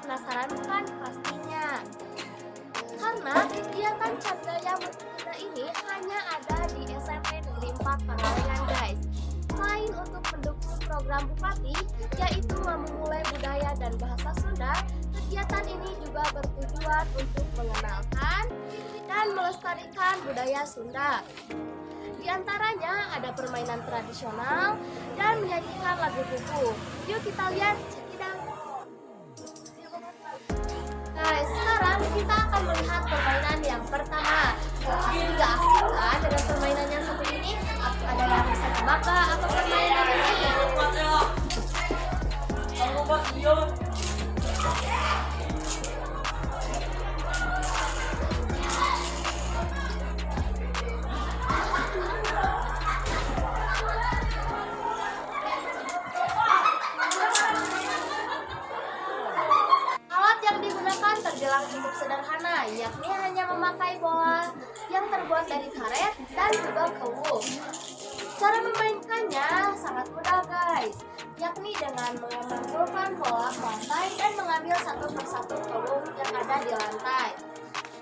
penasaran kan pastinya? Karena kegiatan Cap Gaya Muda ini hanya ada di SMP Negeri 4 Pangalengan guys. Selain untuk mendukung program Bupati, yaitu memulai budaya dan bahasa Sunda, kegiatan ini juga bertujuan untuk mengenalkan dan melestarikan budaya Sunda. Di antaranya ada permainan tradisional dan menyanyikan lagu kuku. Yuk kita lihat, check it out. Guys, sekarang kita akan melihat permainan yang pertama. Pasti nggak asing kan dengan permainan yang satu ini? Ada yang bisa tebak apa permainan ini? Terbilang cukup sederhana, yakni hanya memakai bola yang terbuat dari karet dan juga keluh. Cara memainkannya sangat mudah guys, yakni dengan mengumpulkan bola ke lantai dan mengambil satu persatu keluh yang ada di lantai.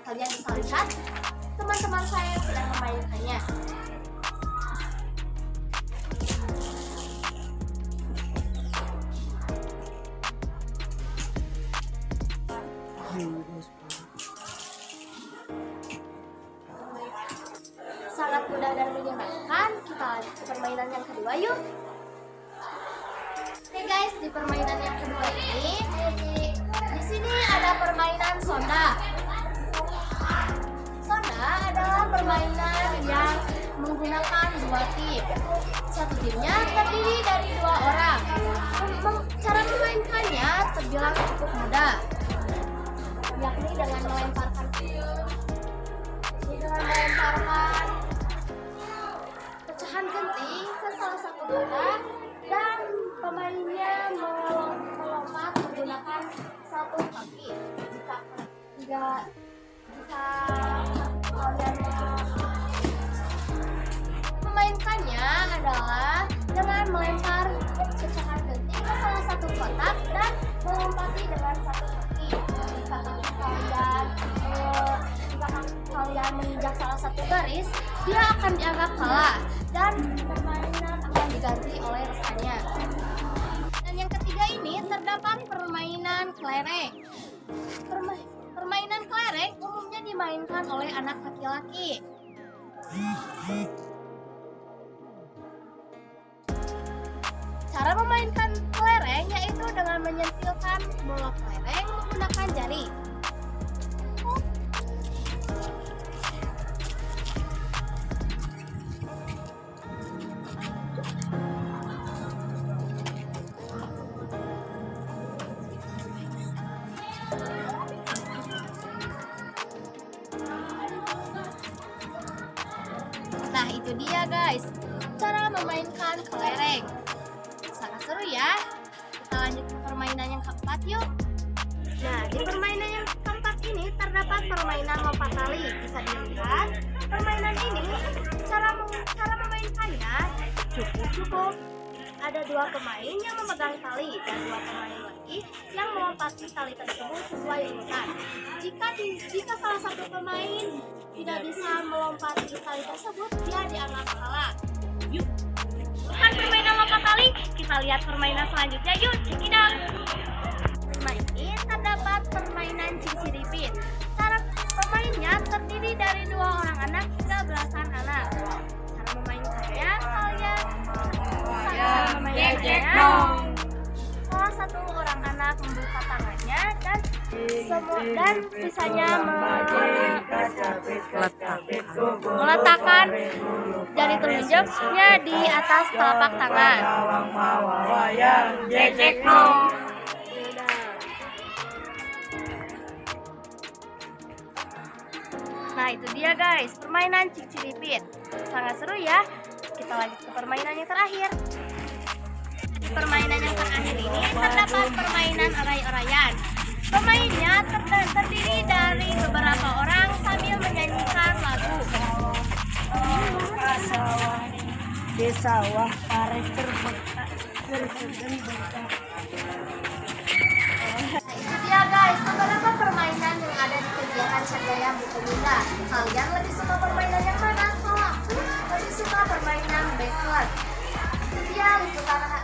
Kalian bisa lihat teman-teman saya yang sedang memainkannya. Sangat mudah dan menyenangkan. Kita lanjut ke permainan yang kedua yuk. Oke guys, di permainan yang kedua ini di sini ada permainan sonda. Sonda adalah permainan yang menggunakan dua tim. Satu timnya terdiri dari 2 orang. Cara memainkannya terbilang cukup mudah, yakni dengan melemparkan pecahan genting ke salah satu kotak dan pemainnya melompat menggunakan satu kaki. Jika kalian memainkannya adalah dengan melempar pecahan genting ke salah satu kotak dan melompati dengan satu kaki. Jika kalian menginjak salah satu garis, dia akan dianggap kalah dan permainan akan diganti oleh rekannya. Dan yang ketiga ini terdapat permainan kelereng. Permainan kelereng umumnya dimainkan oleh anak laki-laki. Cara memainkan kelereng yaitu dengan menyentilkan bola kelereng menggunakan jari. Nah itu dia guys, cara memainkan kelereng. Sangat seru ya. Kita lanjut ke permainan yang keempat yuk. Nah di permainan yang keempat ini terdapat permainan lompat tali. Bisa dilihat permainan ini cara memainkannya cukup. Ada 2 pemain yang memegang tali dan 2 pemain lagi yang melompati tali tersebut sesuai urutan. Jika salah satu pemain tidak bisa melompati tali tersebut, dia dianggap kalah. Yuk, bukan permainan lompat tali, kita lihat permainan selanjutnya yuk, check it out. Permainan ini terdapat permainan ciciripin. Cara pemainnya terdiri dari 2 orang anak hingga belasan anak. Cara memainkannya salah satu orang anak membuka tangannya dan sisanya meletakkan jari telunjuknya di atas telapak tangan. Nah itu dia guys, permainan ciciripin. Sangat seru ya. Kita lanjut ke permainan yang terakhir. Di permainan yang terakhir ini terdapat permainan oray-orayan. Pemainnya terdiri dari beberapa orang sambil menyanyikan lagu. Di sawah pare terbekak. Itu dia guys. Sanjaya Bukumunda. Kalian lebih suka permainan yang mana? Kalau aku lebih suka permainan backward. Itu dia liputan